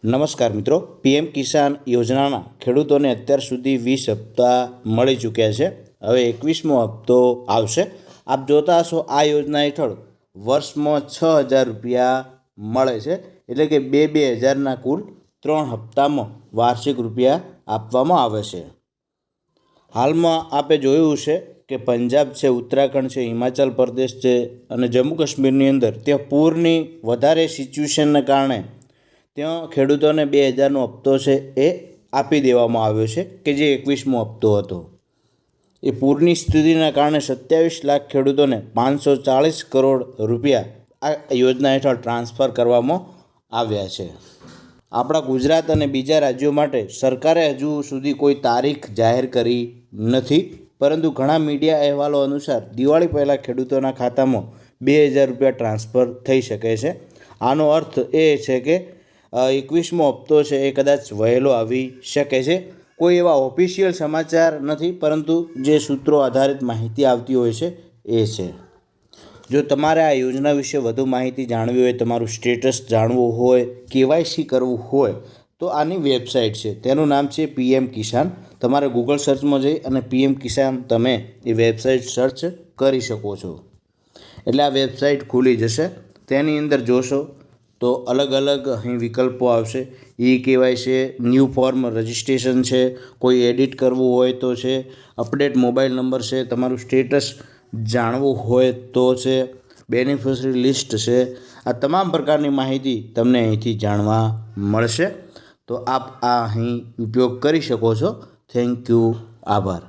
નમસ્કાર મિત્રો, પીએમ કિસાન યોજનાના ખેડૂતોને અત્યાર સુધી 20 હપ્તા મળી ચૂક્યા છે. હવે 21મો હપ્તો આવશે. આપ જોતા હશો આ યોજના હેઠળ વર્ષમાં 6,000 રૂપિયા મળે છે, એટલે કે 2,000ના કુલ 3 હપ્તામાં વાર્ષિક રૂપિયા આપવામાં આવે છે. હાલમાં આપે જોયું છે કે પંજાબ છે, ઉત્તરાખંડ છે, હિમાચલ પ્રદેશ છે અને જમ્મુ કાશ્મીરની અંદર ત્યાં પૂરની વધારે સિચ્યુએશનને કારણે ત્યાં ખેડૂતોને 2,000નો હપ્તો છે એ આપી દેવામાં આવ્યો છે, કે જે 21મો હપ્તો હતો. એ પૂરની સ્થિતિના કારણે 27 લાખ ખેડૂતોને 540 કરોડ રૂપિયા આ યોજના હેઠળ ટ્રાન્સફર કરવામાં આવ્યા છે. આપણા ગુજરાત અને બીજા રાજ્યો માટે સરકારે હજુ સુધી કોઈ તારીખ જાહેર કરી નથી, પરંતુ ઘણા મીડિયા અહેવાલો અનુસાર દિવાળી પહેલાં ખેડૂતોના ખાતામાં 2,000 રૂપિયા ટ્રાન્સફર થઈ શકે છે. આનો અર્થ એ છે કે 21મો હપ્તો છે એ કદાચ વહેલો આવી શકે છે. કોઈ એવા ઓફિશિયલ સમાચાર નથી, પરંતુ જે સૂત્રો આધારિત માહિતી આવતી હોય છે એ છે. જો તમારે આ યોજના વિશે વધુ માહિતી જાણવી હોય, તમારું સ્ટેટસ જાણવું હોય, કેવાયસી કરવું હોય, તો આની વેબસાઇટ છે, તેનું નામ છે પીએમ કિસાન. તમારે ગૂગલ સર્ચમાં જઈ અને પીએમ કિસાન તમે એ વેબસાઇટ સર્ચ કરી શકો છો. એટલે આ વેબસાઇટ ખુલી જશે. તેની અંદર જોશો તો અલગ અલગ અહીં વિકલ્પો આવશે. કેવાયસી, ન્યૂ ફોર્મ રજિસ્ટ્રેશન છે, કોઈ એડિટ કરવું હોય તો છે, અપડેટ મોબાઈલ નંબર છે, તમારું સ્ટેટસ જાણવું હોય તો છે, બેનિફિશરી લિસ્ટ છે. આ તમામ પ્રકારની માહિતી તમને અહીંથી જાણવા મળશે. તો આપ આ અહીં ઉપયોગ કરી શકો છો. Thank you. આભાર.